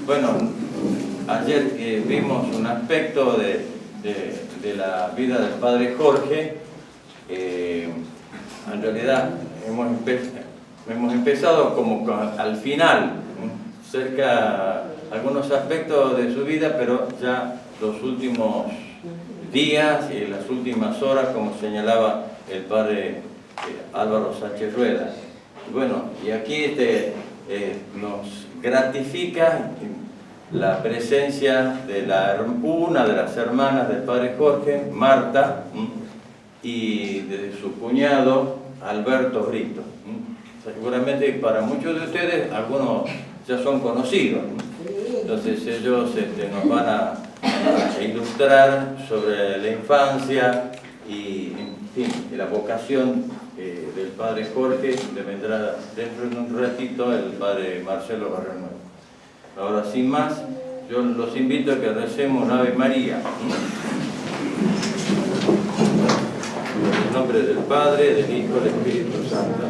Bueno, ayer vimos un aspecto de la vida del padre Jorge. En realidad hemos empezado como al final, cerca algunos aspectos de su vida, pero ya los últimos días y las últimas horas, como señalaba el padre Álvaro Sánchez Rueda. Bueno, y aquí nos gratifica la presencia de una de las hermanas del padre Jorge, Marta, y de su cuñado Alberto Brito. Seguramente para muchos de ustedes algunos ya son conocidos, entonces ellos nos van a ilustrar sobre la infancia y, en fin, la vocación del padre Jorge. Le vendrá dentro de un ratito el padre Marcelo Barrio Nuevo. Ahora, sin más, yo los invito a que recemos un Ave María. En el nombre del Padre, del Hijo y del Espíritu Santo.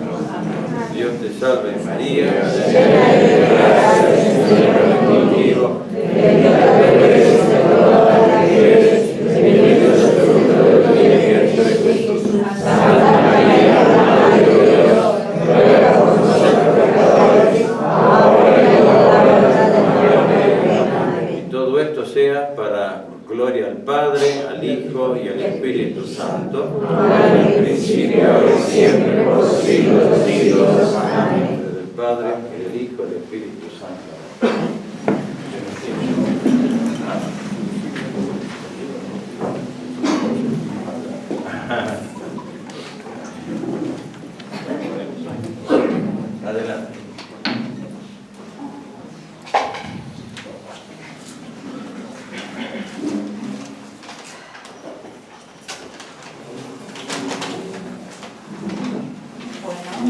Dios te salve María, llena de gracia, el Señor es contigo. Bendita eres entre todas las mujeres, bendito es el fruto de tu vientre Jesús. Santa María, Madre de Dios, ruega por nosotros pecadores, ahora y en la hora de nuestra muerte. Amén. Y todo esto sea para gloria al Padre, al Hijo y al Espíritu Santo, en el principio y siempre, por los siglos de los siglos. Amén. Del Padre, y del Hijo y del Espíritu Santo. Adelante.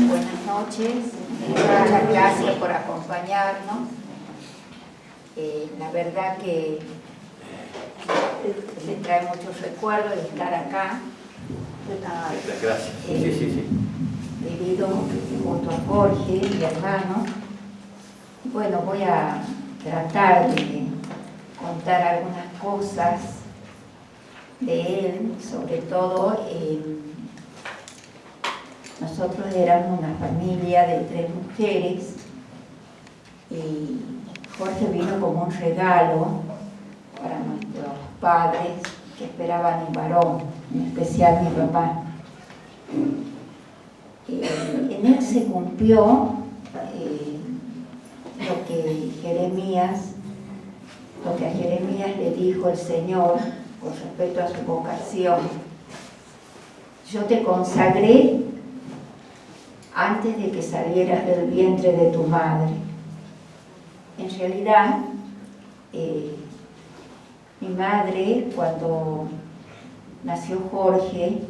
Buenas noches, muchas gracias por acompañarnos. La verdad que me trae muchos recuerdos de estar acá. Gracias. Sí. Vivido junto a Jorge, mi hermano. Bueno, voy a tratar de contar algunas cosas de él, sobre todo nosotros éramos una familia de 3 mujeres y Jorge vino como un regalo para nuestros padres que esperaban un varón, en especial mi papá. En él se cumplió lo que a Jeremías le dijo el Señor con respecto a su vocación. Yo te consagré antes de que salieras del vientre de tu madre. En realidad, mi madre, cuando nació Jorge,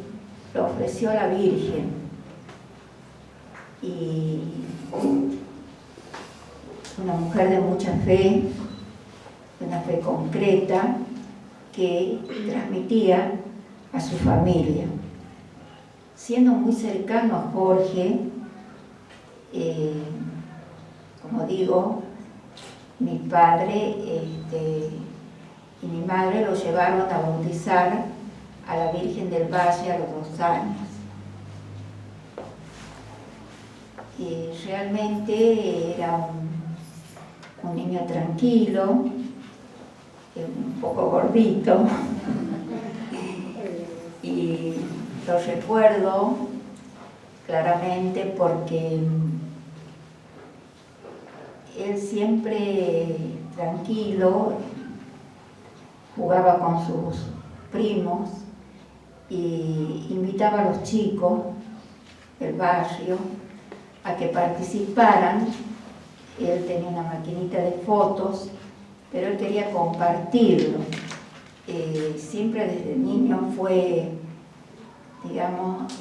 lo ofreció a la Virgen. Y una mujer de mucha fe, una fe concreta, que transmitía a su familia. Siendo muy cercano a Jorge, como digo, mi padre y mi madre lo llevaron a bautizar a la Virgen del Valle a los 2 años. Y realmente era un niño tranquilo, un poco gordito, y lo recuerdo claramente porque él siempre tranquilo, jugaba con sus primos y invitaba a los chicos del barrio a que participaran. Él tenía una maquinita de fotos, pero él quería compartirlo. Siempre desde niño fue, digamos,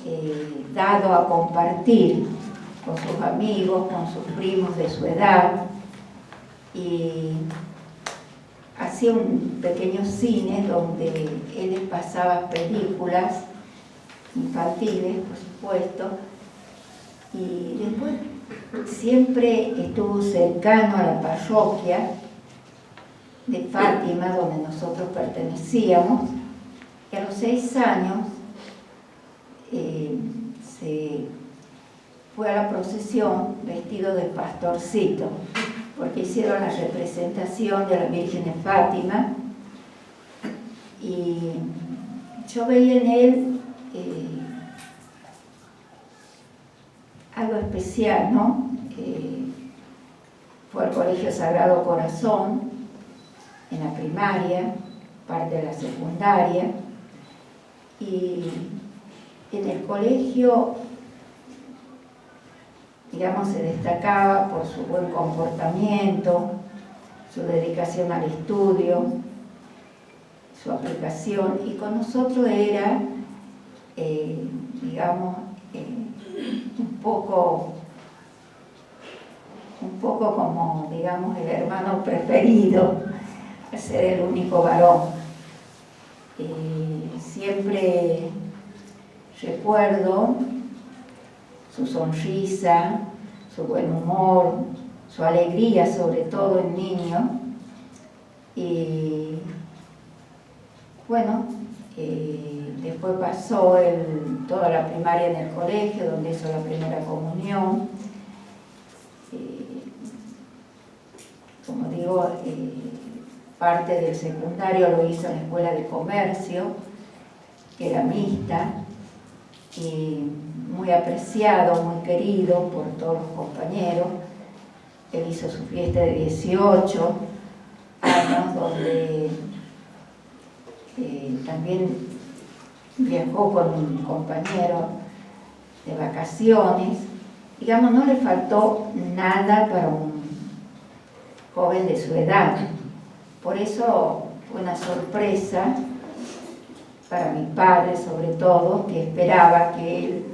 dado a compartir con sus amigos, con sus primos de su edad, y hacía un pequeño cine donde él les pasaba películas infantiles, por supuesto, y después siempre estuvo cercano a la parroquia, de Fátima, donde nosotros pertenecíamos, y a los 6 años se fue a la procesión vestido de pastorcito, porque hicieron la representación de la Virgen de Fátima, y yo veía en él algo especial, ¿no? Fue al Colegio Sagrado Corazón en la primaria, parte de la secundaria, y en el colegio, digamos, se destacaba por su buen comportamiento, su dedicación al estudio, su aplicación, y con nosotros era, digamos, un poco como, digamos, el hermano preferido, ser el único varón. Siempre recuerdo su sonrisa, su buen humor, su alegría, sobre todo en niño. Y bueno, después pasó toda la primaria en el colegio, donde hizo la primera comunión. Como digo, parte del secundario lo hizo en la Escuela de Comercio, que era mixta, y muy apreciado, muy querido por todos los compañeros. Él hizo su fiesta de 18 años, donde también viajó con un compañero de vacaciones. Digamos, no le faltó nada para un joven de su edad. Por eso fue una sorpresa para mi padre, sobre todo, que esperaba que él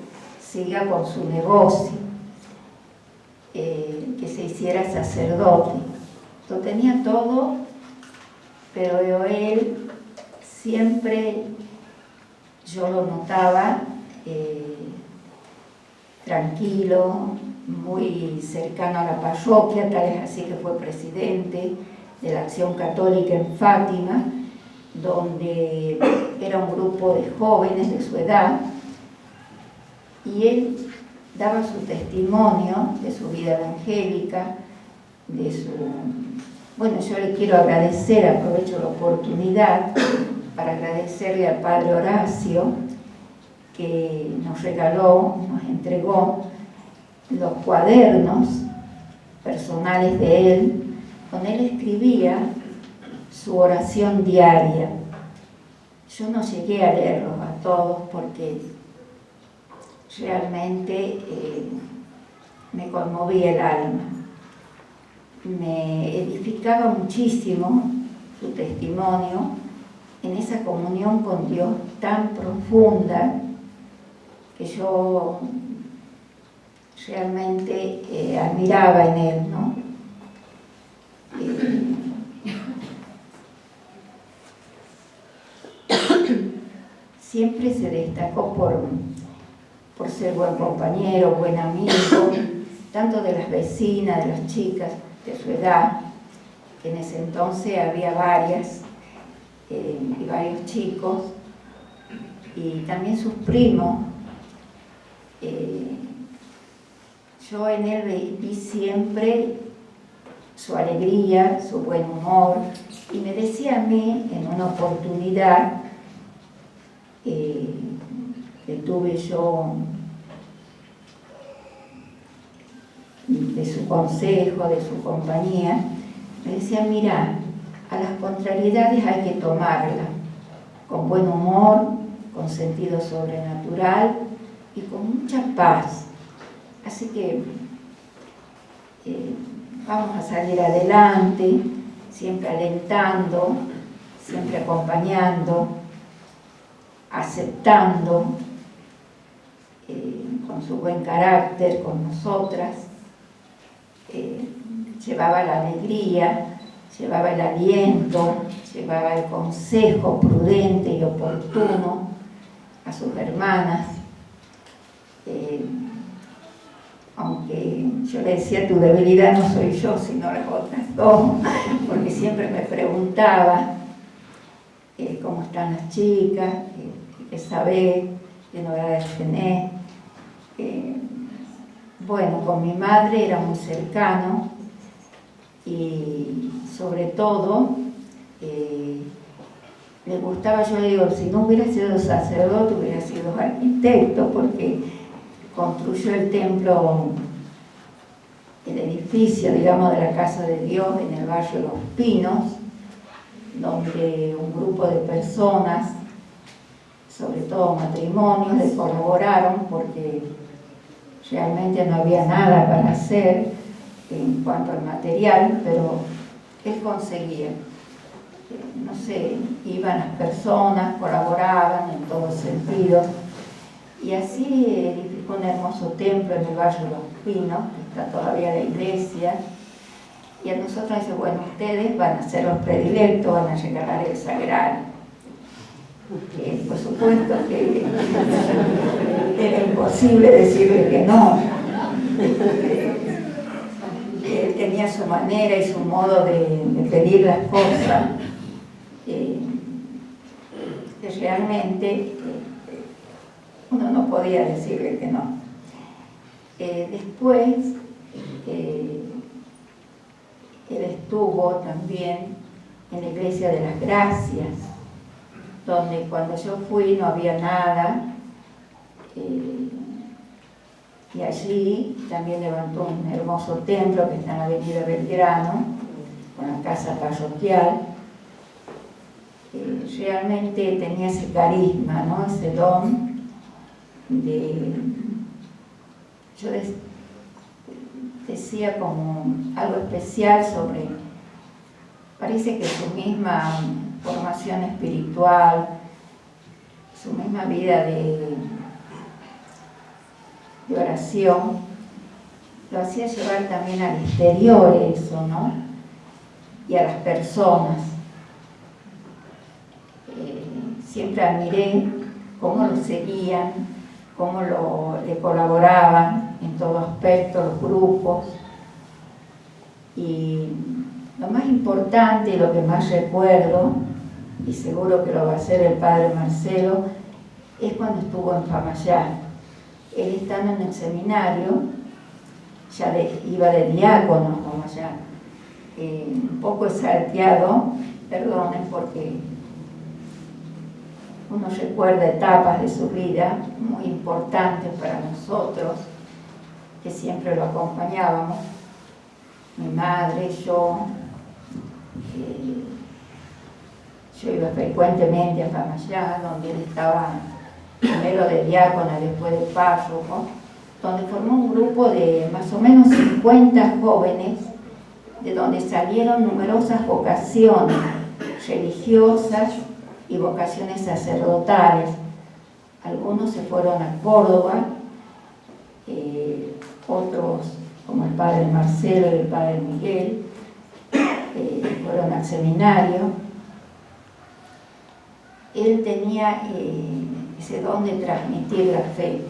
siga con su negocio, que se hiciera sacerdote. Lo tenía todo, pero él siempre, yo lo notaba tranquilo, muy cercano a la parroquia, tal es así que fue presidente de la Acción Católica en Fátima, donde era un grupo de jóvenes de su edad, y él daba su testimonio de su vida evangélica, Bueno, yo le quiero agradecer, aprovecho la oportunidad para agradecerle al Padre Horacio, que nos regaló, nos entregó los cuadernos personales de él, donde él escribía su oración diaria. Yo no llegué a leerlos a todos porque realmente me conmovía el alma. Me edificaba muchísimo su testimonio en esa comunión con Dios tan profunda que yo realmente admiraba en él, ¿no? Siempre se destacó por ser buen compañero, buen amigo, tanto de las vecinas, de las chicas de su edad, que en ese entonces había varias, y varios chicos, y también sus primos. Yo en él vi siempre su alegría, su buen humor, y me decía a mí en una oportunidad que tuve yo de su consejo, de su compañía, me decía: mira, a las contrariedades hay que tomarlas con buen humor, con sentido sobrenatural y con mucha paz. Así que vamos a salir adelante, siempre alentando, siempre acompañando, aceptando, con su buen carácter con nosotras. Llevaba la alegría, llevaba el aliento, llevaba el consejo prudente y oportuno a sus hermanas. Aunque yo le decía: tu debilidad no soy yo, sino las otras dos, porque siempre me preguntaba cómo están las chicas, qué sabés, qué novedades tenés. Bueno, con mi madre era muy cercano y sobre todo le gustaba, yo le digo, si no hubiera sido sacerdote, hubiera sido arquitecto, porque construyó el templo, el edificio, digamos, de la Casa de Dios en el barrio Los Pinos, donde un grupo de personas, sobre todo matrimonios, le colaboraron porque realmente no había nada para hacer en cuanto al material, pero él conseguía. No sé, iban las personas, colaboraban en todos sentidos, y así edificó un hermoso templo en el barrio Los Pinos, que está todavía la iglesia, y a nosotros dice, bueno, ustedes van a ser los predilectos, van a regalar el sagrario. Por supuesto que era imposible decirle que no. Él tenía su manera y su modo de pedir las cosas, que realmente uno no podía decirle que no. Después, él estuvo también en la Iglesia de las Gracias, donde cuando yo fui no había nada, y allí también levantó un hermoso templo que está en la avenida Belgrano, con la casa parroquial. Realmente tenía ese carisma, ¿no? Ese don de... Yo decía como algo especial sobre... Parece que su misma formación espiritual, su misma vida de oración, lo hacía llevar también al exterior eso, ¿no? Y a las personas. Siempre admiré cómo lo seguían, cómo le colaboraban en todo aspecto, los grupos. Y lo más importante y lo que más recuerdo, y seguro que lo va a hacer el padre Marcelo, es cuando estuvo en Famayá. Él estando en el seminario, ya iba de diácono a Famayá. Un poco salteado, perdonen, porque uno recuerda etapas de su vida muy importantes para nosotros, que siempre lo acompañábamos, mi madre, yo iba frecuentemente a Famayá, donde él estaba primero de diácono y después de párroco, donde formó un grupo de más o menos 50 jóvenes, de donde salieron numerosas vocaciones religiosas y vocaciones sacerdotales. Algunos se fueron a Córdoba, otros, como el padre Marcelo y el padre Miguel, fueron al seminario. Él tenía ese don de transmitir la fe,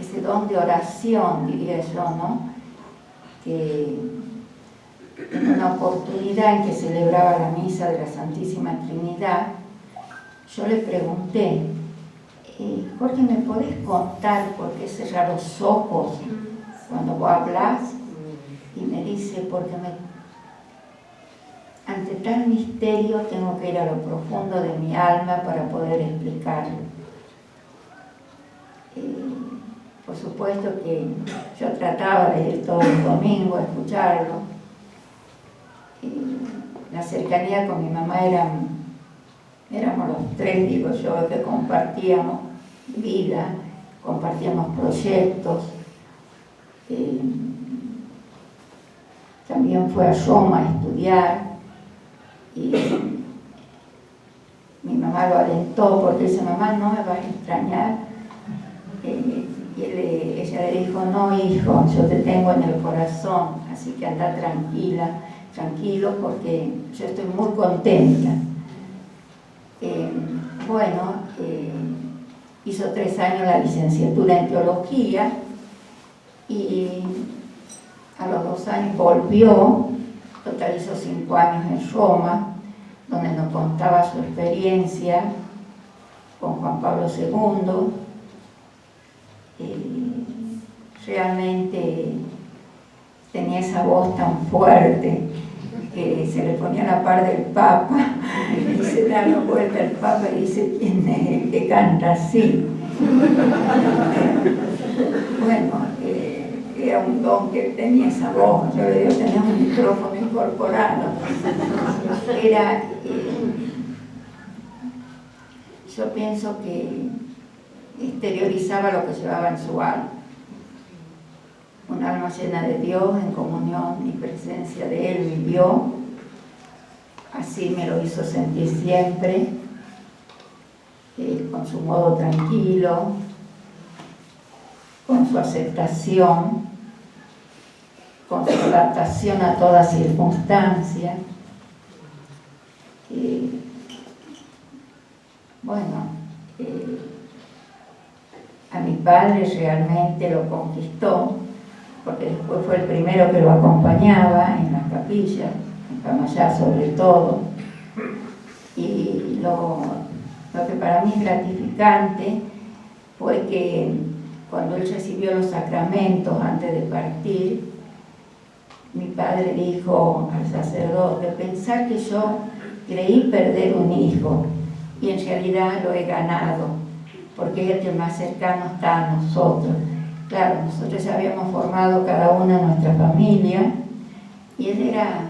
ese don de oración, diría yo, ¿no? Que en una oportunidad en que celebraba la misa de la Santísima Trinidad, yo le pregunté, Jorge, ¿me podés contar por qué cerrar los ojos cuando vos hablas? Y me dice, porque ante tal misterio tengo que ir a lo profundo de mi alma para poder explicarlo. Por supuesto que yo trataba de ir todo el domingo a escucharlo. La cercanía con mi mamá éramos los tres, digo yo, que compartíamos vida, compartíamos proyectos. También fue a Roma a estudiar y mi mamá lo alentó porque dice, mamá, no me vas a extrañar. Y ella le dijo, no, hijo, yo te tengo en el corazón, así que anda tranquilo, porque yo estoy muy contenta. Hizo 3 años la licenciatura en teología y a los 2 años volvió, totalizó 5 años en Roma, donde nos contaba su experiencia con Juan Pablo II. Realmente tenía esa voz tan fuerte que se le ponía a la par del Papa y se da la vuelta al Papa y dice: ¿quién es el que canta así? Bueno, era un don que tenía esa voz. Yo le digo, tenía un micrófono incorporado. Yo pienso que exteriorizaba lo que llevaba en su alma. Un alma llena de Dios, en comunión y presencia de Él vivió. Así me lo hizo sentir siempre, con su modo tranquilo, con su aceptación, con su adaptación a toda circunstancia. A mi padre realmente lo conquistó, porque después fue el primero que lo acompañaba en las capillas, en Camayá sobre todo. Y lo que para mí es gratificante fue que cuando él recibió los sacramentos antes de partir, mi padre dijo al sacerdote: pensar que yo creí perder un hijo y en realidad lo he ganado, porque es el que más cercano está a nosotros. Claro, nosotros ya habíamos formado cada una nuestra familia y él era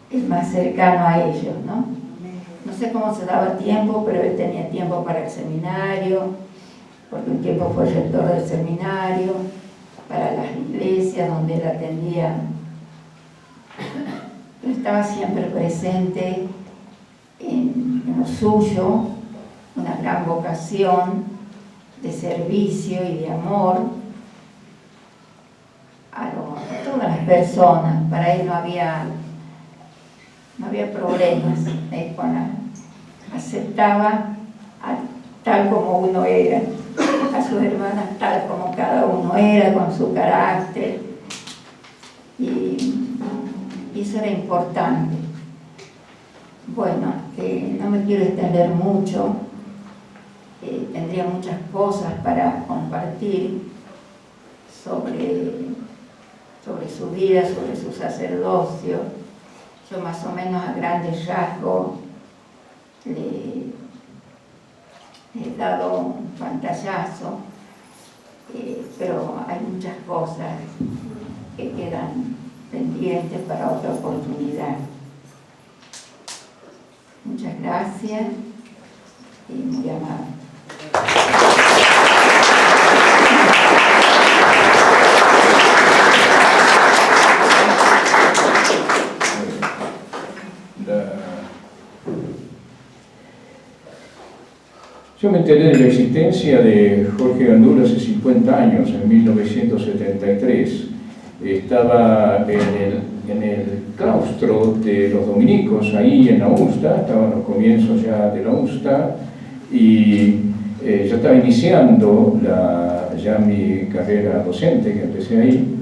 el más cercano a ellos, ¿no? No sé cómo se daba tiempo, pero él tenía tiempo para el seminario, porque un tiempo fue rector del seminario, para las iglesias donde él atendía. Él estaba siempre presente en lo suyo, una gran vocación de servicio y de amor a todas las personas. Para él no había problemas. Aceptaba tal como uno era, a sus hermanas tal como cada uno era, con su carácter, y eso era importante. Bueno, no me quiero extender mucho. Tendría muchas cosas para compartir sobre su vida, sobre su sacerdocio. Yo más o menos a grandes rasgos le he dado un pantallazo, pero hay muchas cosas que quedan pendientes para otra oportunidad. Muchas gracias y muy amable. Yo me enteré de la existencia de Jorge Gandour hace 50 años, en 1973. Estaba en el claustro de los dominicos, ahí en la UNSTA, estaban los comienzos ya de la UNSTA, y yo estaba iniciando ya mi carrera docente, que empecé ahí,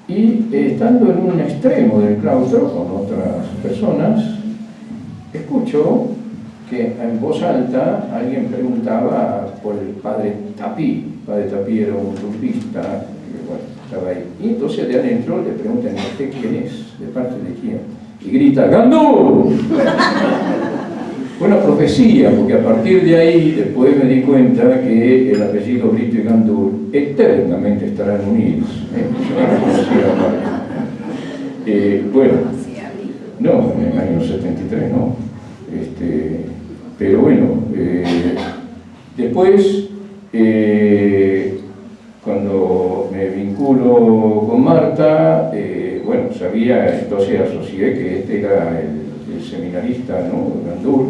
y estando en un extremo del claustro con otras personas, escucho que en voz alta alguien preguntaba por el padre Tapí. El padre Tapí era un turpista, que bueno, estaba ahí. Y entonces de adentro le preguntan: ¿usted quién es? ¿De parte de quién? Y grita: ¡Gandour! Fue una profecía, porque a partir de ahí después me di cuenta que el apellido Brito y Gandour eternamente estarán unidos. Bueno, no, en el año 73 no. Pero bueno, después, cuando me vinculo con Marta, bueno, sabía, entonces asocié que este era el seminarista, ¿no?, Gandour,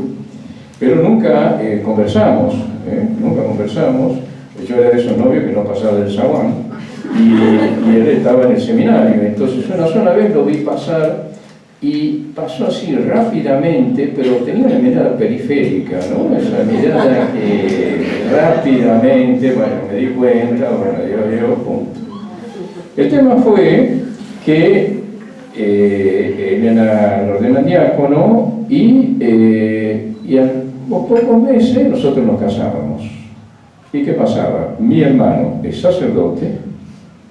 pero nunca conversamos. Yo era de esos novios que no pasaba del zaguán, y él estaba en el seminario. Entonces una sola vez lo vi pasar, y pasó así rápidamente, pero tenía una mirada periférica, ¿no? Esa mirada que rápidamente, bueno, me di cuenta, bueno, yo, punto. El tema fue que lo ordenan diácono y a los pocos meses nosotros nos casábamos. ¿Y qué pasaba? Mi hermano es sacerdote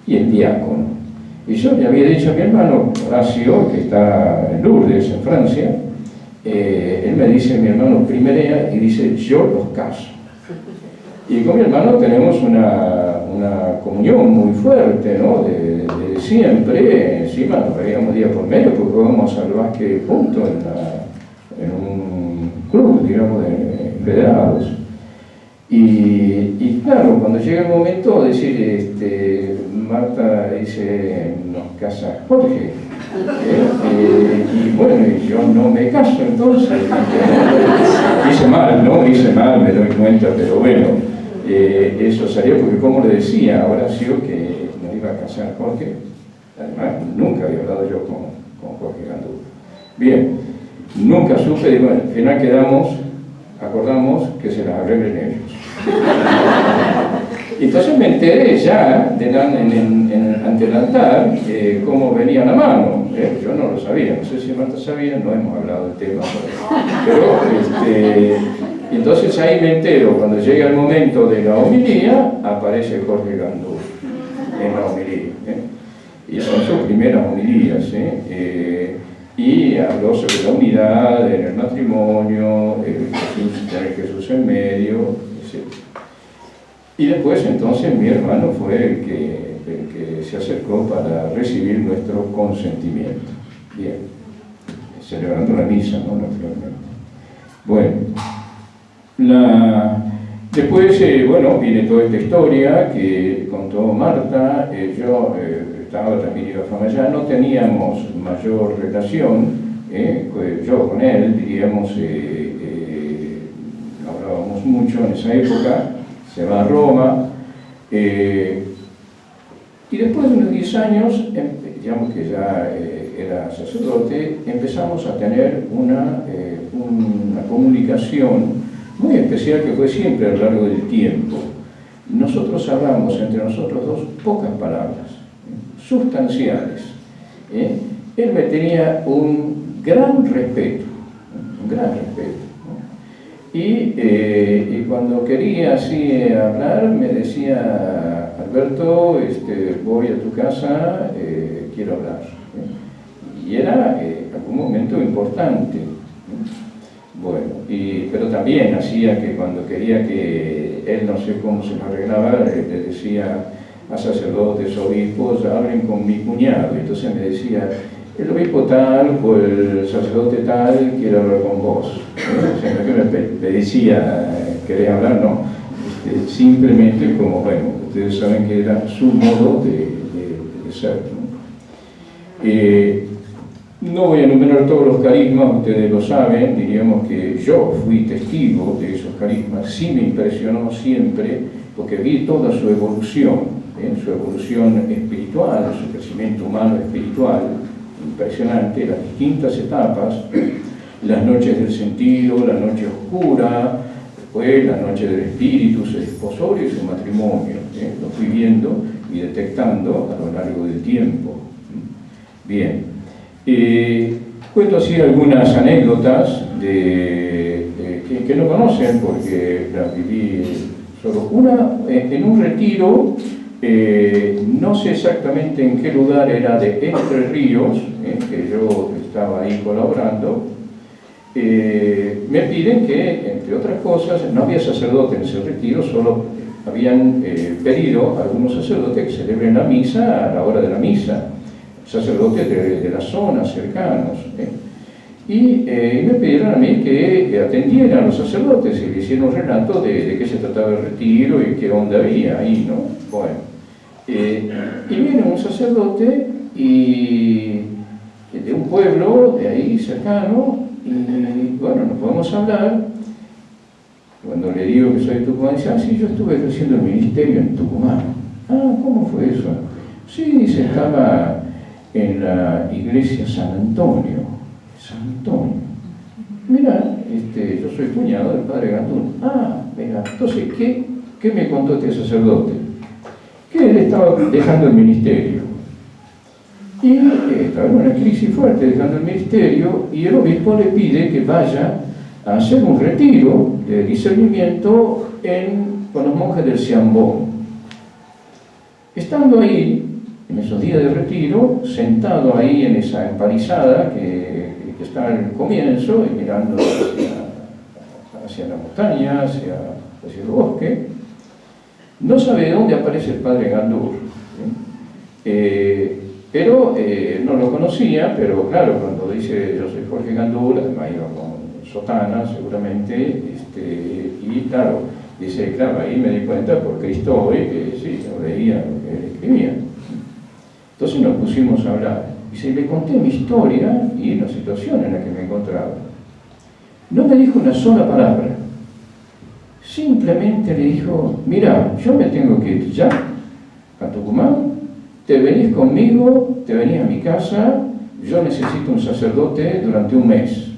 y es diácono. Y yo le había dicho a mi hermano Horacio, que está en Lourdes, en Francia, él me dice, mi hermano primerea, y dice, yo los caso. Y con mi hermano tenemos una comunión muy fuerte, ¿no? De siempre. Encima nos veíamos día por medio porque jugábamos al básquet juntos en un club, digamos, de federados. Y claro, cuando llega el momento de decir, Marta dice, nos casa Jorge. Y bueno, y yo no me caso entonces. Hice mal, ¿no? Hice mal, me doy cuenta, pero bueno, eso salió porque, como le decía a Horacio, que me iba a casar Jorge. Además, nunca había hablado yo con Jorge Gandú. Bien, nunca supe, y bueno, al final acordamos que se las arreglen ellos. Entonces me enteré ya ante el altar cómo venía la mano. Yo no lo sabía, no sé si Marta sabía, no hemos hablado del tema. Pero entonces ahí me entero, cuando llega el momento de la homilía, aparece Jorge Gandú en la homilía. Y son sus primeras homilías. Y habló sobre la unidad en el matrimonio, tener Jesús en medio, etc. Y después entonces mi hermano fue el que se acercó para recibir nuestro consentimiento. Bien, celebrando la misa, ¿no? Naturalmente. Bueno, después, viene toda esta historia que contó Marta. Yo estaba también iba a Fama, no teníamos mayor relación, yo con él, diríamos, hablábamos mucho en esa época. Se va a Roma, y después de unos 10 años, digamos que ya era sacerdote, empezamos a tener una comunicación muy especial que fue siempre a lo largo del tiempo. Nosotros hablamos entre nosotros dos pocas palabras, sustanciales. Él me tenía un gran respeto, Y cuando quería así hablar, me decía, Alberto, voy a tu casa, quiero hablar. Y era algún momento importante. Bueno, pero también hacía que cuando quería que él, no sé cómo se lo arreglaba, le decía a sacerdotes, obispos, hablen con mi cuñado. Entonces me decía, el obispo tal o el sacerdote tal quiere hablar con vos. Me decía, ¿querés hablar? No. Simplemente como, ustedes saben que era su modo de ser. No voy a enumerar todos los carismas, ustedes lo saben, diríamos que yo fui testigo de esos carismas. Sí me impresionó siempre, porque vi toda su evolución espiritual, su crecimiento humano espiritual, impresionante, las distintas etapas, las noches del sentido, la noche oscura, después la noche del espíritu, su desposorio y su matrimonio. Lo fui viendo y detectando a lo largo del tiempo. Bien, cuento así algunas anécdotas que no conocen porque las viví solo. Una, en un retiro, no sé exactamente en qué lugar, era de Entre Ríos, que yo estaba ahí colaborando. Me piden que, entre otras cosas, no había sacerdote en ese retiro, solo habían pedido a algunos sacerdotes que celebren la misa a la hora de la misa, sacerdotes de la zona, cercanos. Y me pidieron a mí que atendiera a los sacerdotes y le hiciera un relato de qué se trataba el retiro y qué onda había ahí, ¿no? Bueno, y viene un sacerdote de un pueblo de ahí cercano, y bueno, nos podemos hablar. Cuando le digo que soy de Tucumán, dice, sí, yo estuve ejerciendo el ministerio en Tucumán. ¿Cómo fue eso? Sí, dice, estaba en la iglesia San Antonio. Mira, yo soy cuñado del padre Gandún. Mira, entonces, ¿qué me contó este sacerdote? Que él estaba dejando el ministerio. y estaba en una crisis fuerte dejando el ministerio, y el obispo le pide que vaya a hacer un retiro de discernimiento con los monjes del Ciambón. Estando ahí, en esos días de retiro, sentado ahí en esa empalizada que está al comienzo, y mirando hacia la montaña, hacia el bosque, no sabe de dónde aparece el padre Gandour. Pero no lo conocía, pero claro, cuando dice yo soy Jorge Gandour, además iba con sotana seguramente, y claro, dice, claro, ahí me di cuenta por Cristo hoy que sí, yo leía lo que él escribía. Entonces nos pusimos a hablar. Dice, le conté mi historia y la situación en la que me encontraba. No me dijo una sola palabra. Simplemente le dijo, mira, yo me tengo que ir ya a Tucumán, te venís conmigo, te venís a mi casa, yo necesito un sacerdote durante un mes.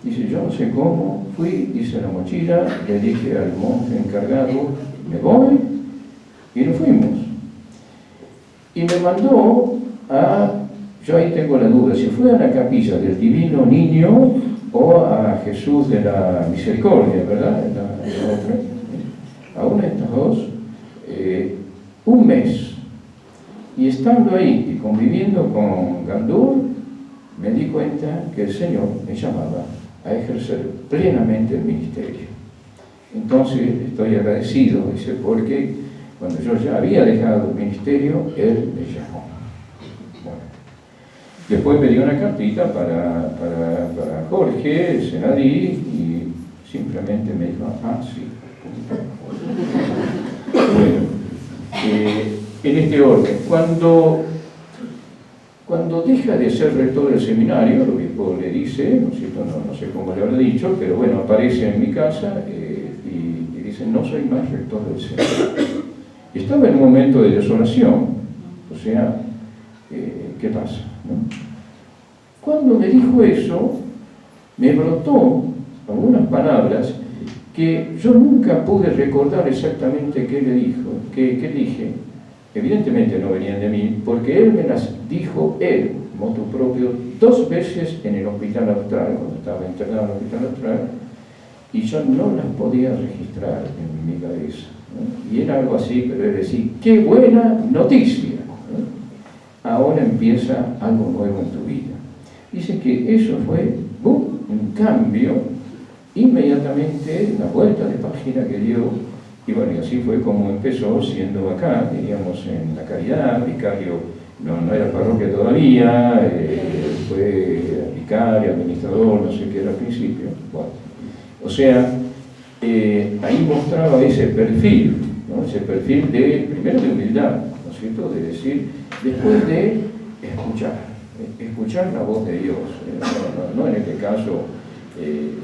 Dice, yo no sé cómo, fui, hice la mochila, le dije al monje encargado, me voy, y nos fuimos. Y me mandó yo ahí tengo la duda, si fue a la capilla del Divino Niño o a Jesús de la Misericordia, ¿verdad? La otra. A una de estas dos, un mes. Y estando ahí y conviviendo con Gandour, me di cuenta que el Señor me llamaba a ejercer plenamente el ministerio. Entonces estoy agradecido, dice, porque cuando yo ya había dejado el ministerio, Él me llamó. Bueno. Después me dio una cartita para Jorge, se la di, y simplemente me dijo, sí. Bueno, en este orden, cuando deja de ser rector del seminario, el obispo le dice, ¿no es cierto? No sé cómo le habrá dicho, pero bueno, aparece en mi casa y dice, no soy más rector del seminario. Estaba en un momento de desolación, o sea, ¿qué pasa? ¿No? Cuando me dijo eso, me brotó algunas palabras que yo nunca pude recordar exactamente qué le dijo, qué dije. Evidentemente no venían de mí, porque él me las dijo, motu propio, 2 veces en el hospital austral, cuando estaba internado en el hospital austral, y yo no las podía registrar en mi cabeza, ¿no? Y era algo así, pero es decir, ¡qué buena noticia! ¿No? Ahora empieza algo nuevo en tu vida. Dice que eso fue un cambio, inmediatamente, una vuelta de página que dio. Y bueno, y así fue como empezó, siendo acá, diríamos, en la Caridad, vicario, no era parroquia todavía, fue vicario, administrador, no sé qué era al principio. Bueno, o sea, ahí mostraba ese perfil, ¿no? Ese perfil primero de humildad, ¿no es cierto?, de decir, después de escuchar la voz de Dios, no en este caso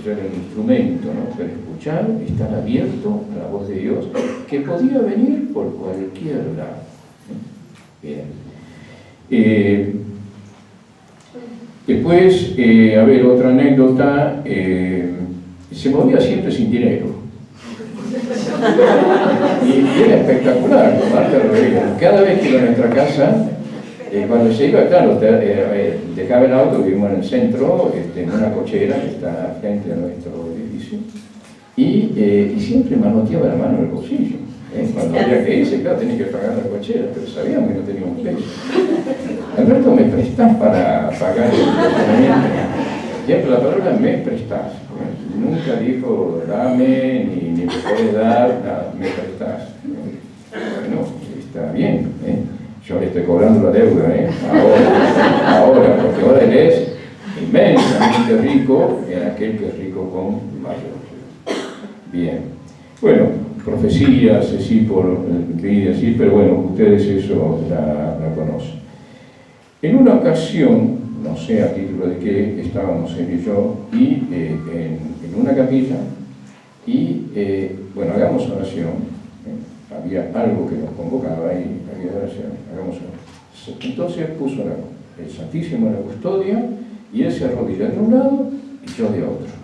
yo era un instrumento, ¿no? Pero escuchar, estar abierto a la voz de Dios, que podía venir por cualquier lado. Bien. Después, a ver, otra anécdota, se movía siempre sin dinero. Y era espectacular, ¿no? Marta Rodríguez. Cada vez que iba a nuestra casa, cuando se iba, claro, dejaba el auto, vivimos en el centro, en una cochera que está frente a nuestro edificio, y siempre manoteaba la mano en el bolsillo. Cuando había que irse, claro, tenía que pagar la cochera, pero sabíamos que no tenía un peso. Alberto, ¿me prestás para pagar el estacionamiento? Siempre la palabra me prestás. Nunca dijo dame, ni me puedes dar, nada, me prestás. Bueno, está bien, yo le estoy cobrando la deuda, ahora, porque ahora él es inmensamente rico en aquel que es rico con mayor. Bien, bueno, profecías, así por vida, así, pero bueno, ustedes eso la conocen. En una ocasión, no sé a título de qué, estábamos él y yo, y en una capilla, y bueno, hagamos oración. Había algo que nos convocaba y había oración, hagamos oración. Entonces puso el Santísimo en la custodia, y él se arrodilló de un lado y yo de otro.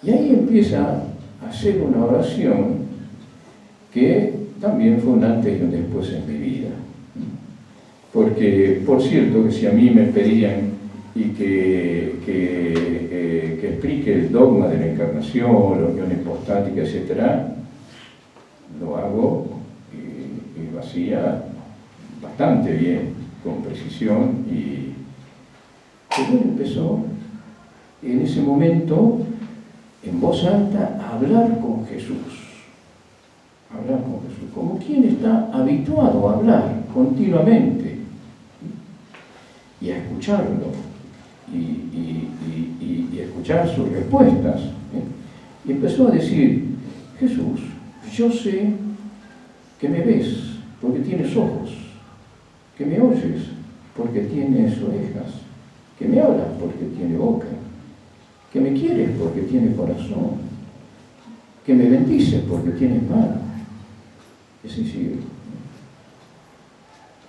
Y ahí empieza a hacer una oración que también fue un antes y un después en mi vida. Porque, por cierto, que si a mí me pedían y que explique el dogma de la encarnación, la unión hipostática, etc., lo hago y lo hacía bastante bien, con precisión, y él empezó en ese momento, en voz alta, a hablar con Jesús. Hablar con Jesús, como quien está habituado a hablar continuamente y a escucharlo y escuchar sus respuestas. Y empezó a decir: Jesús, yo sé que me ves porque tienes ojos, que me oyes porque tienes orejas, que me hablas porque tiene boca, que me quieres porque tiene corazón, que me bendices porque tienes mano. Es decir,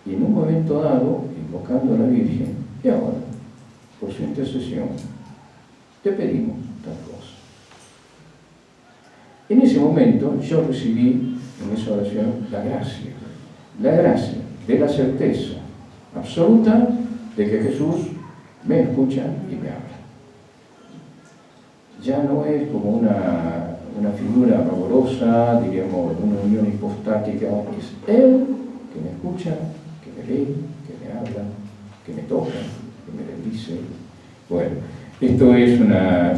y en un momento dado, invocando a la Virgen, y ahora, por su intercesión, te pedimos tal cosa. En ese momento yo recibí en esa oración la gracia de la certeza absoluta de que Jesús me escucha y me habla. Ya no es como una figura pavorosa, diríamos, una unión hipostática, es Él que me escucha, que me lee, que me habla, que me toca, que me bendice. Bueno, esto es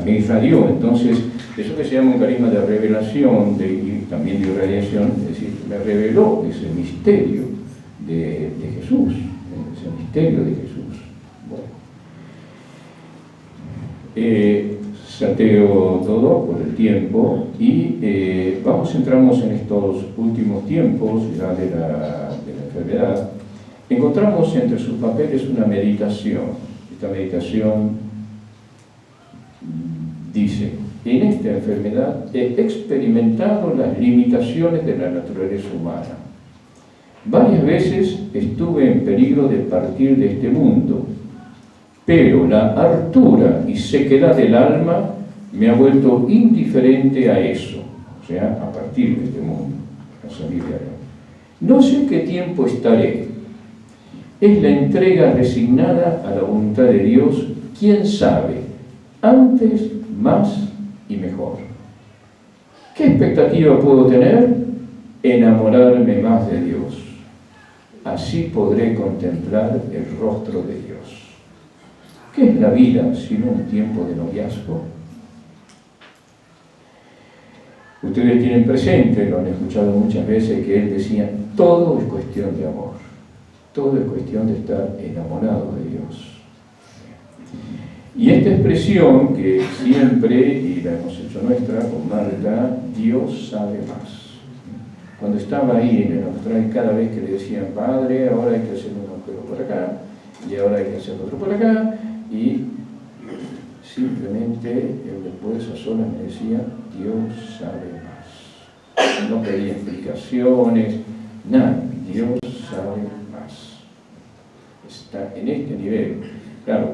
me irradió, entonces, eso que se llama un carisma de revelación y también de irradiación, es decir, me reveló ese misterio de Jesús, ese misterio de Jesús. Bueno. Salteo todo por el tiempo y entramos en estos últimos tiempos ya de la enfermedad. Encontramos entre sus papeles una meditación. Esta meditación dice: en esta enfermedad he experimentado las limitaciones de la naturaleza humana. Varias veces estuve en peligro de partir de este mundo, pero la hartura y sequedad del alma me ha vuelto indiferente a eso, o sea, a partir de este mundo, a salir de allá. No sé qué tiempo estaré. Es la entrega resignada a la voluntad de Dios, quién sabe, antes, más y mejor. ¿Qué expectativa puedo tener? Enamorarme más de Dios. Así podré contemplar el rostro de Dios. ¿Qué es la vida sino un tiempo de noviazgo? Ustedes tienen presente, lo han escuchado muchas veces, que él decía: todo es cuestión de amor, todo es cuestión de estar enamorado de Dios. Y esta expresión que siempre, y la hemos hecho nuestra con Marta, Dios sabe más. Cuando estaba ahí en el Austral, cada vez que le decían: Padre, ahora hay que hacer un agujero por acá, y ahora hay que hacer otro por acá, y simplemente él después a solas me decía: Dios sabe más. No pedía explicaciones, nada, Dios sabe más. Está en este nivel. Claro,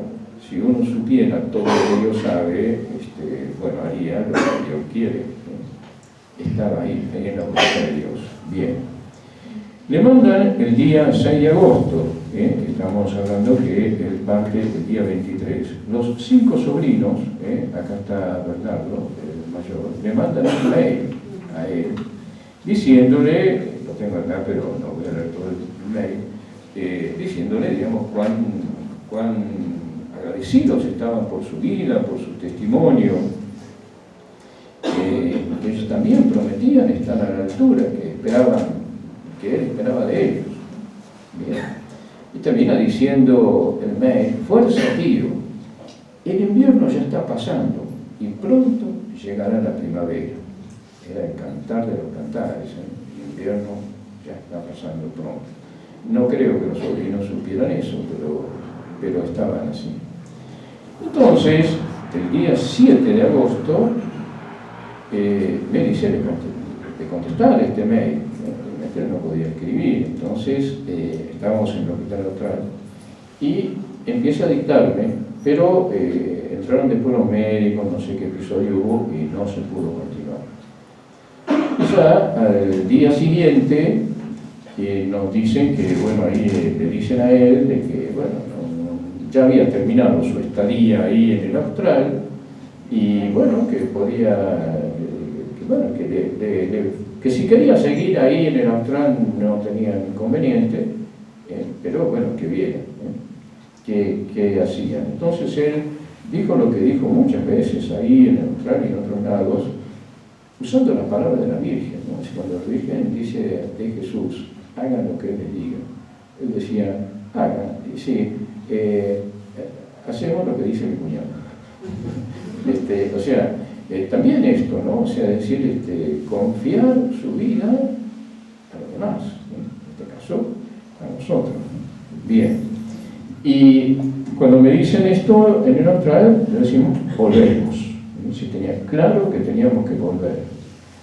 si uno supiera todo lo que Dios sabe, bueno, haría lo que Dios quiere. Estaba ahí en la voluntad de Dios. Bien. Le mandan el día 6 de agosto, estamos hablando que él parte el día 23. Los 5 sobrinos, acá está Bernardo, el mayor, le mandan un mail a él, diciéndole, lo tengo acá pero no voy a leer todo el mail, diciéndole, digamos, cuán agradecidos estaban por su vida, por su testimonio, que ellos también prometían estar a la altura, que él esperaba de ellos. Bien. Y termina diciendo el mail: fuerza, tío, el invierno ya está pasando y pronto llegará la primavera. Era el cantar de los cantares, el invierno ya está pasando pronto. No creo que los sobrinos supieran eso, pero estaban así. Entonces, el día 7 de agosto, me dice de contestar este mail. Él no podía escribir, entonces estábamos en el hospital austral y empieza a dictarme, pero entraron después los médicos, no sé qué episodio hubo y no se pudo continuar. Y ya al día siguiente nos dicen que, bueno, ahí le dicen a él de que, bueno, ya había terminado su estadía ahí en el Austral y, bueno, que podía, que si quería seguir ahí en el Austral no tenía inconveniente, pero bueno, que viera, que hacían. Entonces él dijo lo que dijo muchas veces ahí en el Austral y en otros lados, usando las palabras de la Virgen, ¿no? Cuando la Virgen dice de Jesús, hagan lo que él les diga. Él decía, hagan, y sí, hacemos lo que dice mi cuñado. O sea, también esto, ¿no? O sea, decir, confiar su vida a los demás, en este caso, a nosotros. Bien. Y cuando me dicen esto en el Austral, le decimos, volvemos. Si tenía claro que teníamos que volver.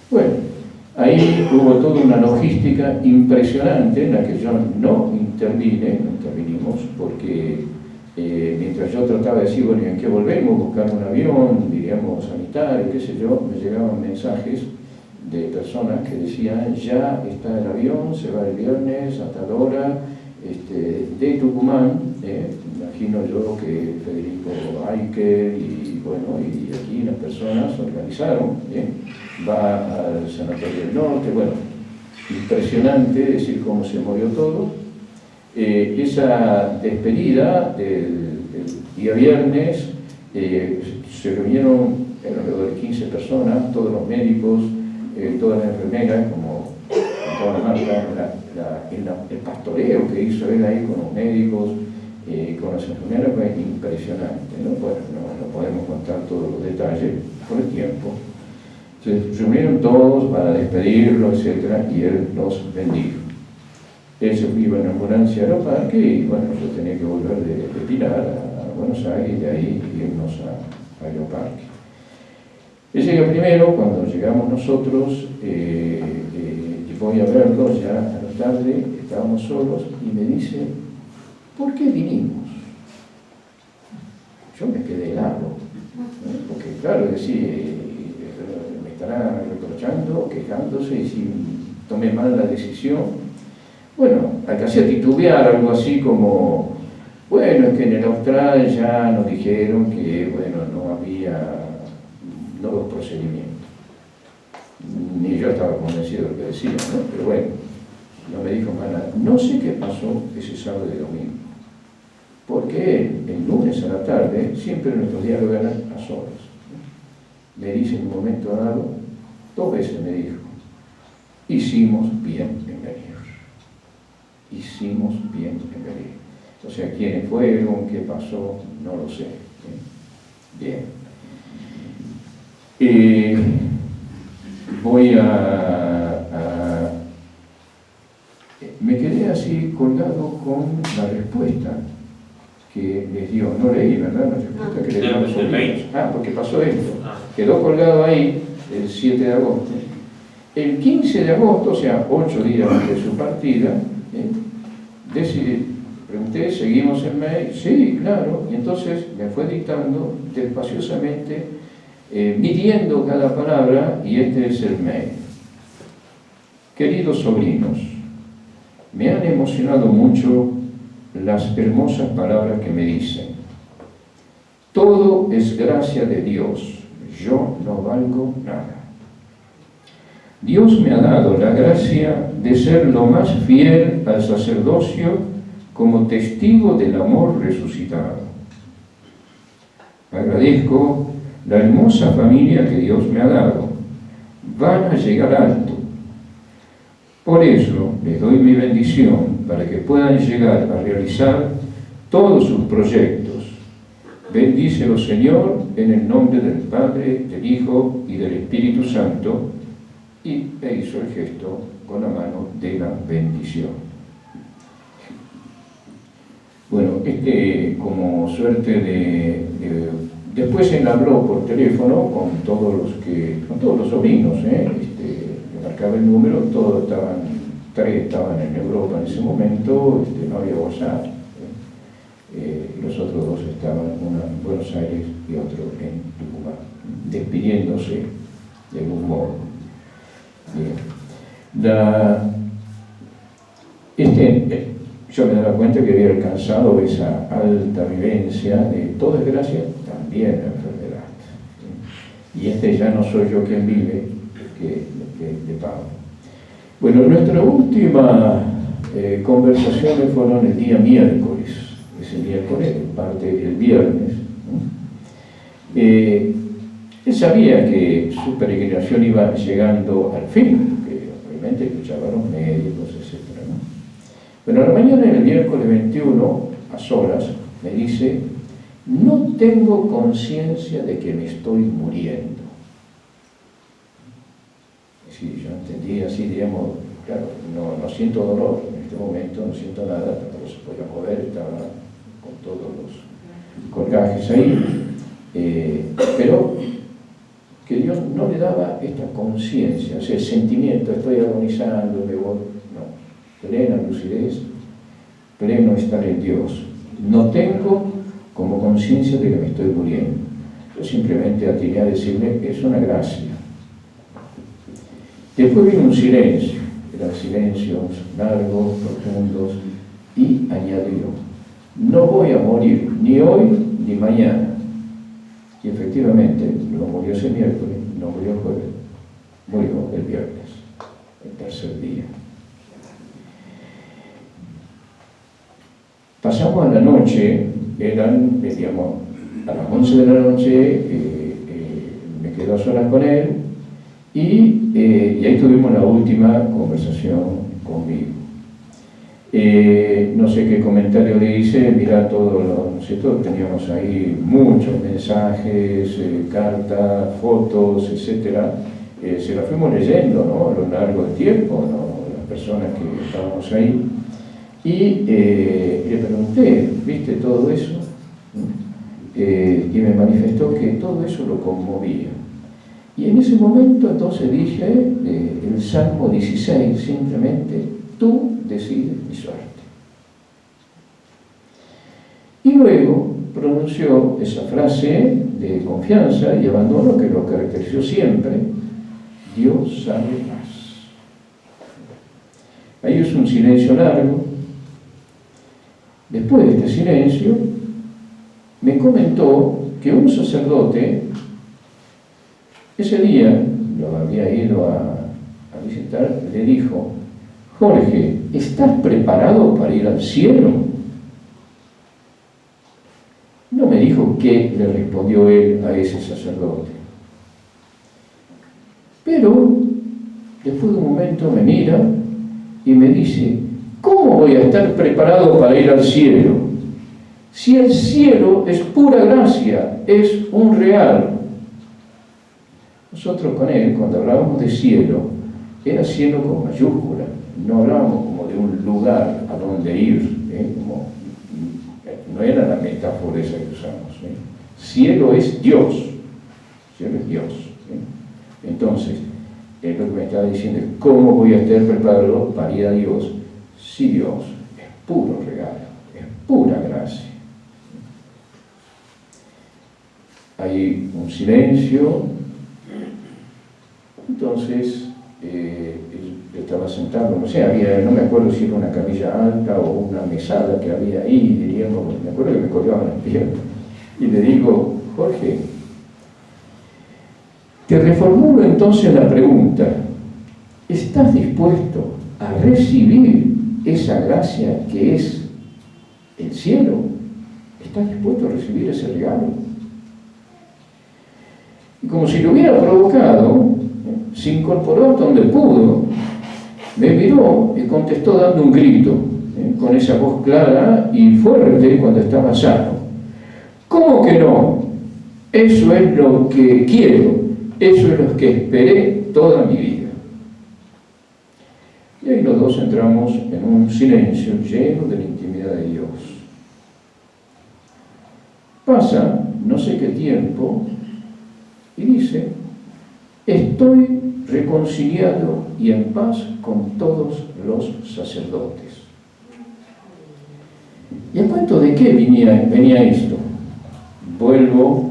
Bueno, ahí hubo toda una logística impresionante en la que yo no intervinimos, porque mientras yo trataba de decir, bueno, ¿en qué volvemos? Buscar un avión, diríamos, sanitario, qué sé yo, me llegaban mensajes de personas que decían, ya está el avión, se va el viernes a tal hora, de Tucumán, imagino yo que Federico Aiker y bueno, y aquí las personas organizaron, va al Sanatorio del Norte, bueno, impresionante decir cómo se movió todo. Esa despedida del día viernes, se reunieron alrededor de 15 personas, todos los médicos, todas las enfermeras, como toda la marca, el pastoreo que hizo él ahí con los médicos, con las enfermeras, fue impresionante, ¿no? Bueno, no podemos contar todos los detalles por el tiempo. Se reunieron todos para despedirlo, etc., y él los bendijo. Él se iba en ambulancia al parque y bueno, yo tenía que volver de Pilar a Buenos Aires y de ahí irnos a Aeroparque. Él llega primero, cuando llegamos nosotros, voy a verlo ya a la tarde, estábamos solos, y me dice, ¿por qué vinimos? Yo me quedé helado, porque claro, me estará reprochando, quejándose, y si tomé mal la decisión. Bueno, alcancé a titubear algo así como, bueno, es que en el Austral ya nos dijeron que, bueno, no había nuevos procedimientos. Ni yo estaba convencido de lo que decía, ¿no? Pero bueno, no me dijo más nada. No sé qué pasó ese sábado y domingo, porque él, el lunes a la tarde, siempre nuestros diálogos eran a solas. Me dice en un momento dado, 2 veces me dijo, hicimos bien en venir. Hicimos bien en venir. O sea, quiénes fueron, qué pasó, no lo sé. Bien. Me quedé así colgado con la respuesta que les dio. No leí, ¿verdad? La respuesta que le dio a los sobrinos. Porque pasó esto. Quedó colgado ahí el 7 de agosto. El 15 de agosto, o sea, 8 días antes de su partida, pregunté, ¿seguimos el mail? Sí, claro. Y entonces me fue dictando despaciosamente, midiendo cada palabra, y este es el mail. Queridos sobrinos, me han emocionado mucho las hermosas palabras que me dicen. Todo es gracia de Dios, yo no valgo nada. Dios me ha dado la gracia de ser lo más fiel al sacerdocio como testigo del amor resucitado. Agradezco la hermosa familia que Dios me ha dado. Van a llegar alto. Por eso les doy mi bendición para que puedan llegar a realizar todos sus proyectos. Bendícelo, Señor, en el nombre del Padre, del Hijo y del Espíritu Santo. Y hizo el gesto con la mano de la bendición. Bueno, como suerte después él habló por teléfono con todos los sobrinos, le marcaba el número, todos tres estaban en Europa en ese momento, no había WhatsApp. Los otros 2 estaban, uno en Buenos Aires y otro en Tucumán, despidiéndose de algún modo. Bien. yo me daba cuenta que había alcanzado esa alta vivencia de todo es gracia, también la enfermedad. Y ya no soy yo quien vive, de Pablo. Bueno, nuestras últimas conversaciones fueron el día miércoles, ese miércoles, parte del viernes. Él sabía que su peregrinación iba llegando al fin, que obviamente escuchaba a los médicos, etc. Pero a la mañana del miércoles 21, a solas, me dice: no tengo conciencia de que me estoy muriendo. Sí, yo entendí así, digamos, claro, no siento dolor en este momento, no siento nada, tampoco se podía mover, estaba con todos los colgajes ahí, pero que Dios no le daba esta conciencia, o sea, el sentimiento, estoy agonizando, me voy, no, plena lucidez, pleno estar en Dios. No tengo como conciencia de que me estoy muriendo. Yo simplemente atiné a decirle que es una gracia. Después vino un silencio, eran silencios largos, profundos, y añadió: no voy a morir ni hoy ni mañana. Y efectivamente, no murió ese miércoles, no murió el jueves, murió el viernes, el tercer día. Pasamos a la noche, eran, digamos, a las 11 de la noche, me quedo a solas con él, y ahí tuvimos la última conversación conmigo. No sé qué comentario le hice, mira todo lo, ¿no es cierto? Teníamos ahí muchos mensajes, cartas, fotos, etcétera. Se las fuimos leyendo, ¿no? A lo largo del tiempo, ¿no? Las personas que estábamos ahí. Y le pregunté, ¿viste todo eso? Y me manifestó que todo eso lo conmovía. Y en ese momento entonces dije el Salmo 16, simplemente: tú decides mi suerte. Y luego pronunció esa frase de confianza y abandono que lo caracterizó siempre: Dios sabe más. Ahí es un silencio largo. Después de este silencio, me comentó que un sacerdote, ese día, lo había ido a visitar, le dijo: Jorge, ¿estás preparado para ir al cielo? No me dijo qué le respondió él a ese sacerdote. Pero, después de un momento me mira y me dice: ¿cómo voy a estar preparado para ir al cielo? Si el cielo es pura gracia, es un real. Nosotros con él, cuando hablábamos de cielo, era cielo con mayúscula, no hablábamos como de un lugar a donde ir, como, no era la metáfora esa que usamos. Cielo es Dios, cielo es Dios. Entonces, es lo que me estaba diciendo: ¿cómo voy a estar preparado para ir a Dios si Dios es puro regalo, es pura gracia? Hay un silencio. Entonces, yo estaba sentado, no sé, no me acuerdo si era una camilla alta o una mesada que había ahí, diríamos, me acuerdo que me colgaban las piernas. Y le digo: Jorge, te reformulo entonces la pregunta: ¿estás dispuesto a recibir esa gracia que es el cielo? ¿Estás dispuesto a recibir ese regalo? Y como si lo hubiera provocado, se incorporó donde pudo, me miró y contestó dando un grito, con esa voz clara y fuerte cuando estaba sano: ¿cómo que no? Eso es lo que quiero, eso es lo que esperé toda mi vida. Y ahí los dos entramos en un silencio lleno de la intimidad de Dios. Pasa no sé qué tiempo y dice: estoy reconciliado y en paz con todos los sacerdotes. ¿Y a cuento de qué venía esto? Vuelvo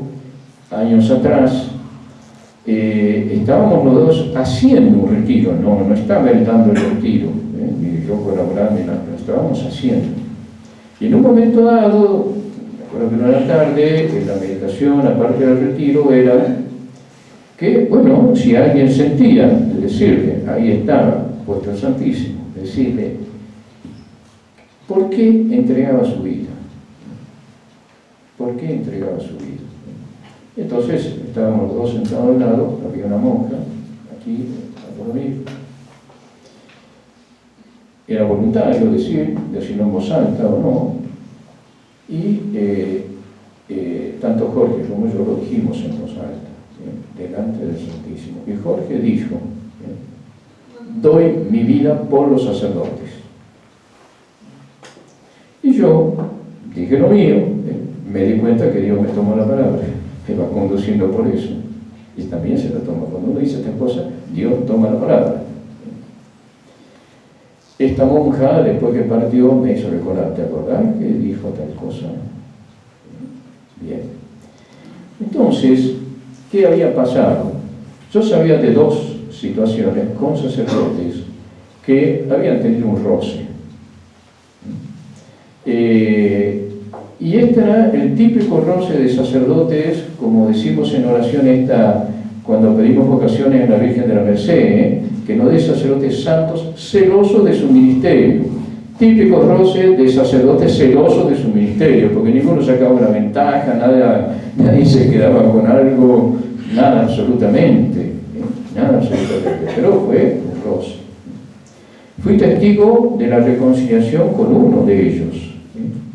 años atrás. Estábamos los dos haciendo un retiro, no estaba él dando el retiro, ni yo colaborando en las estábamos haciendo. Y en un momento dado, me acuerdo que una tarde, en la meditación, aparte del retiro, era que, bueno, si alguien sentía, de decirle, ahí estaba, puesto el Santísimo, decirle, ¿por qué entregaba su vida? ¿Por qué entregaba su vida? Entonces, estábamos los dos sentados al lado, había una monja, aquí, a dormir. Era voluntario decirlo en voz alta o no, y tanto Jorge como yo lo dijimos en voz alta, delante del Santísimo. Y Jorge dijo, doy mi vida por los sacerdotes. Y yo dije lo mío, me di cuenta que Dios me tomó la palabra, me va conduciendo por eso, y también se la toma. Cuando uno dice estas cosas, Dios toma la palabra. Esta monja, después que partió, me hizo recordar, ¿te acordás que dijo tal cosa? Bien. Entonces, ¿qué había pasado? Yo sabía de dos situaciones con sacerdotes que habían tenido un roce. Y este era el típico roce de sacerdotes, como decimos en oración esta, cuando pedimos vocaciones en la Virgen de la Merced, que nos dé sacerdotes santos celosos de su ministerio. Típico roce de sacerdotes celosos de su ministerio, porque ninguno sacaba una ventaja, nadie se quedaba con algo, nada absolutamente, pero fue un roce. Fui testigo de la reconciliación con uno de ellos,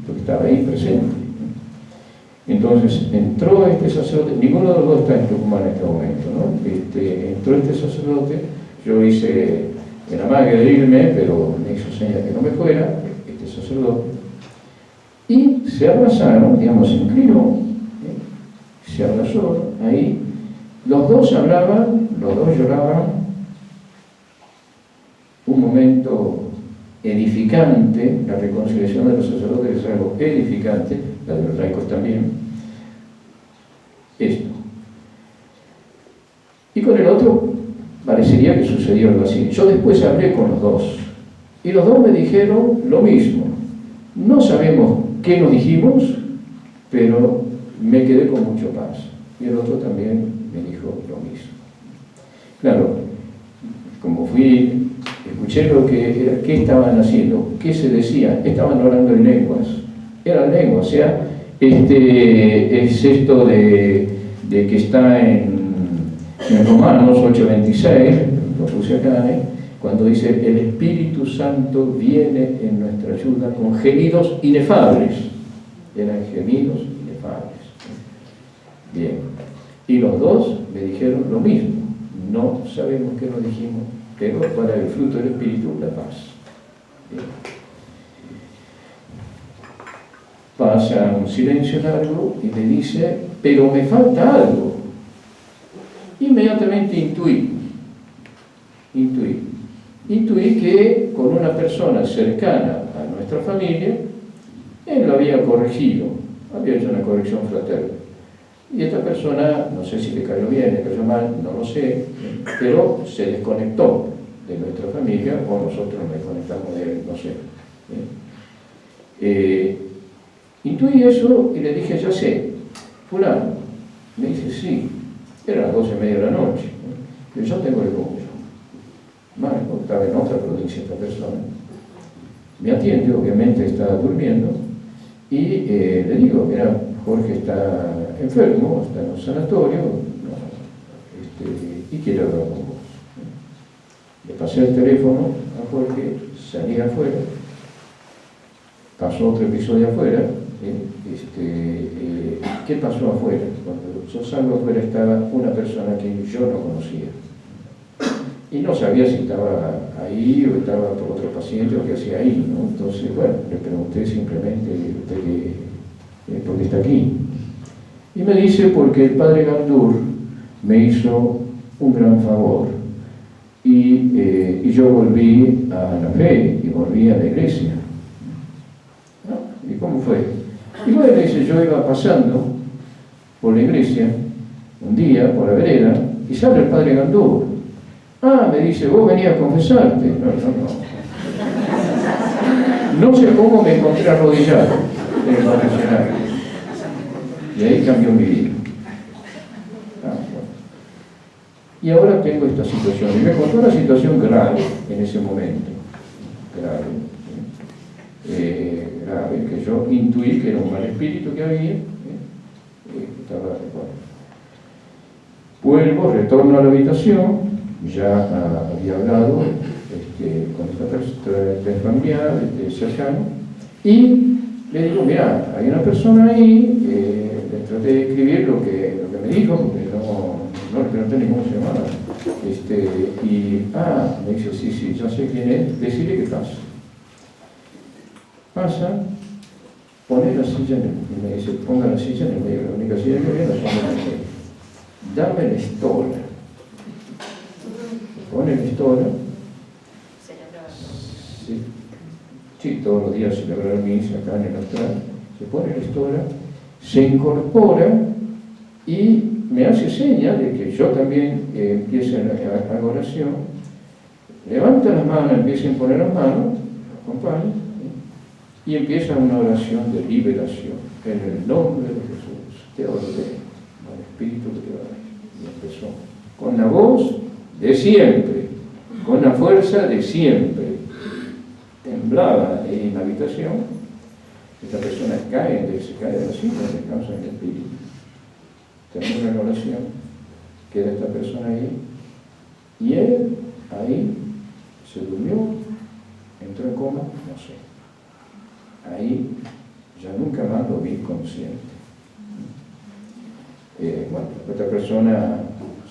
porque estaba ahí presente. Entonces entró este sacerdote, ninguno de los dos está en Tucumán en este momento, ¿no? Entró este sacerdote, yo hice el amague de irme, pero me hizo señal que no me fuera, este sacerdote, y se abrazaron, digamos, se inclinó, se abrazó, ahí, los dos hablaban, los dos lloraban, un momento edificante, la reconciliación de los sacerdotes es algo edificante, la de los laicos también, esto. Y con el otro parecería que sucedió algo así. Yo después hablé con los dos, y los dos me dijeron lo mismo. No sabemos qué nos dijimos, pero me quedé con mucha paz. Y el otro también me dijo lo mismo. Claro, como escuché lo que era, qué estaban haciendo, qué se decía, estaban hablando en lenguas, eran lenguas, o sea, es esto de que está en Romanos 8:26, lo puse acá, cuando dice, el Espíritu Santo viene en nuestra ayuda con gemidos inefables, eran gemidos inefables. Bien, y los dos me dijeron lo mismo, no sabemos qué nos dijimos, pero para el fruto del Espíritu, la paz. Bien. Pasa un silencio largo y me dice, pero me falta algo. Inmediatamente intuí que con una persona cercana a nuestra familia, él lo había corregido, había hecho una corrección fraterna. Y esta persona, no sé si le cayó bien, le cayó mal, no lo sé, pero se desconectó de nuestra familia, o nosotros nos desconectamos de él, no sé. Intuí eso y le dije, ya sé, fulano. Me dice, sí, eran las 12:30 de la noche. Pero yo tengo el cónyuge. Marco, estaba en otra provincia esta persona. Me atiende, obviamente estaba durmiendo, y le digo, mira, Jorge está enfermo, está en un sanatorio, y quiere hablar con vos. Le pasé el teléfono a Jorge, salí afuera, pasó otro episodio afuera. ¿Qué pasó afuera? Cuando yo salgo afuera estaba una persona que yo no conocía y no sabía si estaba ahí o estaba por otro paciente o qué hacía ahí, ¿no? Entonces, bueno, le pregunté simplemente ¿por qué está aquí? Y me dice, porque el padre Gandour me hizo un gran favor y yo volví a la fe y volví a la iglesia. ¿No? ¿Y cómo fue? Y bueno, dice, yo iba pasando por la iglesia un día, por la vereda, y sale el padre Gandour. Me dice, vos venías a confesarte. No sé cómo me encontré arrodillado en el confesionario. Y ahí cambió mi vida. Bueno. Y ahora tengo esta situación. Y me contó una situación grave en ese momento. Grave, que yo intuí que era un mal espíritu que había. Estaba, bueno. Vuelvo, retorno a la habitación, ya había hablado con esta familiar, cercano, y le digo, mira, hay una persona ahí, le traté de escribir lo que me dijo, porque no le pregunté ni cómo se llamaba. Me dice, sí, ya sé quién es, decirle que pasa. Pasa, pone la silla y me dice, ponga la silla en el medio, la única silla que había la pongo en el medio. Dame la estola. Pone la estola. Sí, todos los días celebrar misa acá en el astral. Se pone la estola, se incorpora y me hace señal de que yo también empiece la oración. Levanta las manos, empieza a poner las manos, acompaña, y empieza una oración de liberación. En el nombre de Jesús, te ordeno, al Espíritu que te va a dar. Y empezó con la voz de siempre, con la fuerza de siempre. Temblaba en la habitación, esta persona se cae de la silla, descansa en el espíritu. Termina la oración, queda esta persona ahí, y él ahí se durmió, entró en coma, no sé. Ahí ya nunca más lo vi consciente. Esta persona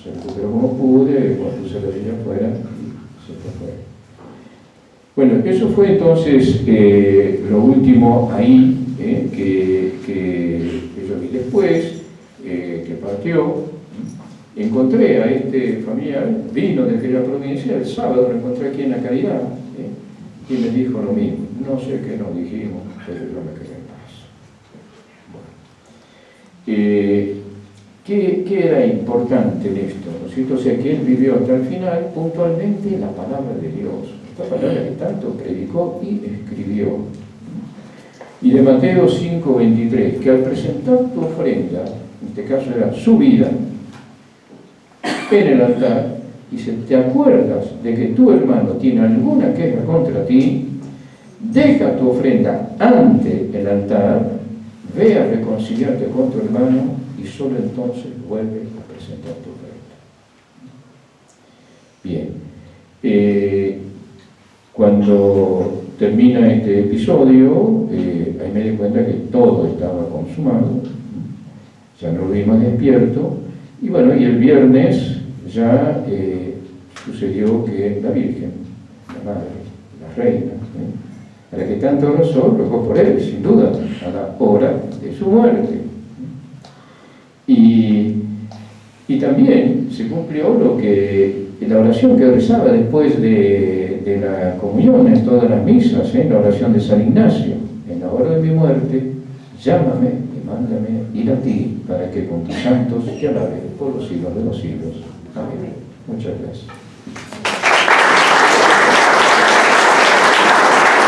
se recuperó como pude, cuando puse la silla afuera y se fue afuera. Bueno, eso fue entonces lo último ahí que yo vi. Después que partió, encontré a este familiar, vino de aquella provincia, el sábado lo encontré aquí en la Caridad, y me dijo lo mismo. No sé qué nos dijimos, pero yo me quedé en paz. ¿Qué era importante en esto? ¿No es cierto? O sea, que él vivió hasta el final puntualmente la palabra de Dios. Esta palabra que tanto predicó y escribió. Y de Mateo 5:23, que al presentar tu ofrenda, en este caso era su vida, en el altar, y si te acuerdas de que tu hermano tiene alguna queja contra ti, deja tu ofrenda ante el altar, ve a reconciliarte con tu hermano y solo entonces vuelve a presentar tu ofrenda. Bien. Cuando termina este episodio, ahí me di cuenta que todo estaba consumado, ya no lo vi más despierto, y bueno, y el viernes ya sucedió que la Virgen, la Madre, la Reina, a la que tanto rezó, rogó por él, sin duda, a la hora de su muerte. Y también se cumplió la oración que rezaba después de la comunión en todas las misas, la oración de San Ignacio. En la hora de mi muerte, llámame y mándame ir a ti para que con tus santos te alabe por los siglos de los siglos. Amén. Muchas gracias.